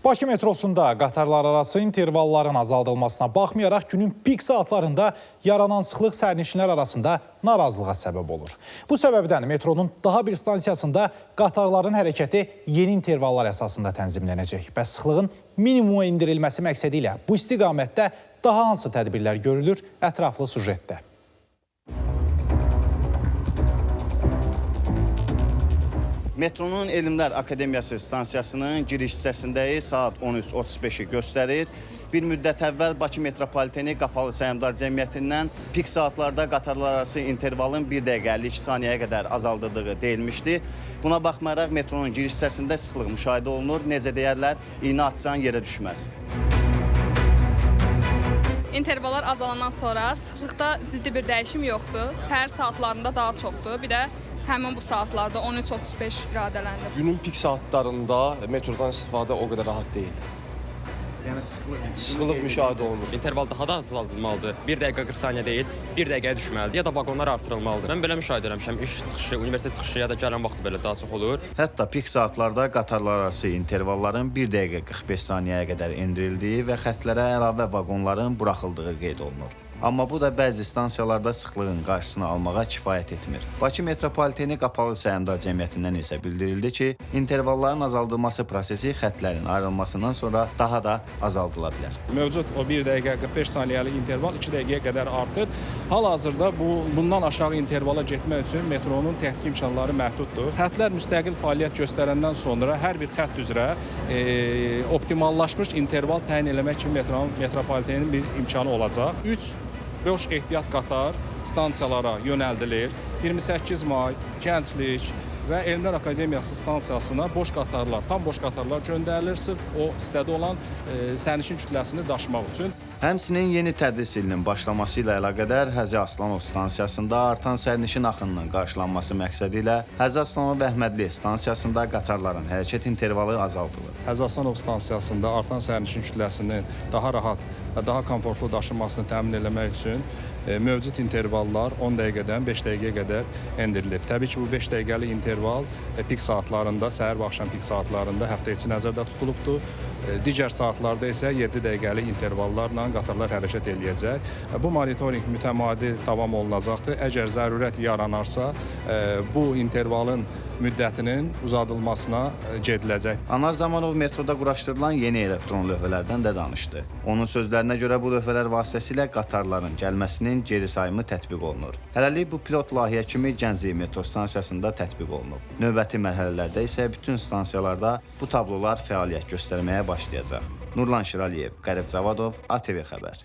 Bakı metrosunda qatarlar arası intervalların azaldılmasına baxmayaraq günün pik saatlarında yaranan sıxlıq sərnişinlər arasında narazılığa səbəb olur. Bu səbəbdən metronun daha bir stansiyasında qatarların hərəkəti yeni intervallar əsasında tənzimlənəcək. Bəs sıxlığın minimuma indirilməsi məqsədi ilə bu istiqamətdə daha hansı tədbirlər görülür? Ətraflı sujetdə. Metronun Elmlər Akademiyası stansiyasının giriş hissəsindəyi saat 13:35-i göstərir. Bir müddət əvvəl Bakı Metropoliteni Qapalı Səhmdar Cəmiyyətindən pik saatlarda qatarlar arası intervalın 1 dəqiqə 52 saniyəyə qədər azaldıldığı deyilmişdi. Buna baxmayaraq metronun giriş hissəsində sıxlıq müşahidə olunur. Necə deyərlər, iynə atsan yerə düşməz. İntervallar azalandan sonra sıxlıqda ciddi bir dəyişim yoxdur. Səhər saatlarında daha çoxdur. Bir də həmin bu saatlarda 13:35 iradələndir. Günün pik saatlarında metrodan istifadə o qədər rahat deyil. Yəni Sıxlıq müşahidə olunur. İnterval daha da azaldılmalıdır. 1 dəqiqə 40 saniyə deyil, 1 dəqiqəyə düşməlidir ya da vaqonlar artırılmalıdır. Mən belə müşahidə eləmişəm, iş çıxışı, universitet çıxışı ya da gələn vaxtı belə daha çox olur. Hətta pik saatlarda qatarlar arası intervalların 1 dəqiqə 45 saniyəyə qədər endirildiyi və xətlərə əlavə vaqonların buraxıldığı qeyd olunur. Amma bu da bəzi stansiyalarda sıxlığın qarşısını almağa kifayət etmir. Bakı Metropoliteni Qapalı Səhmdar Cəmiyyətindən isə bildirildi ki, intervalların azaldılması prosesi xətlərin ayrılmasından sonra daha da azaldıla bilər. Mövcud o 1 dəqiqə 45 saniyəlik interval 2 dəqiqəyə qədər artır. Hal-hazırda bundan aşağı intervala getmək üçün metronun texniki imkanları məhduddur. Xətlər müstəqil fəaliyyət göstərəndən sonra hər bir xətt üzrə optimallaşmış interval təyin eləmək kimi Metropolitenin bir imkanı olacaq. 3 boş ehtiyat qatar stansiyalara yönəldilir. 28 may, Gənclik və Elmlər Akademiyası stansiyasına boş qatarlar, tam boş qatarlar göndərilir sırf o hissədə olan sərnişin kütləsini daşımaq üçün. Həmçinin yeni tədris ilinin başlaması ilə əlaqədar Həzi Aslanov stansiyasında artan sərnişin axınının qarşılanması məqsədi ilə Həzi Aslanov Əhmədli stansiyasında qatarların hərəkət intervalı azaldılır. Həzi Aslanov stansiyasında artan sərnişin kütləsinin daha rahat və daha komfortlu daşınmasını təmin etmək üçün mövcud intervallar 10 dəqiqədən 5 dəqiqəyə qədər endirilib. Təbii ki, bu 5 dəqiqəlik interval pik saatlarında, səhər və axşam pik saatlarında həftə içi nəzərdə tutulubdur. Digər saatlarda isə 7 dəqiqəlik intervallarla qatarlar hərəkət eləyəcək. Bu monitorinq mütəmadi davam olunacaqdır. Əgər zərurət yaranarsa, bu intervalın müddətinin uzadılmasına gediləcək. Anar Zamanov metroda quraşdırılan yeni elektron lövhələrdən də danışdı. Onun sözlərinə görə bu lövhələr vasitəsilə qatarların gəlməsinin geri sayımı tətbiq olunur. Hələlik bu pilot layihə kimi Gənclik metro stansiyasında tətbiq olunub. Növbəti mərhələlərdə isə bütün stansiyalarda bu tablolar fəaliyyət göstərməyə başlayacaq. Nurlan Şiraliyev, Qərib Zavadov, ATV Xəbər.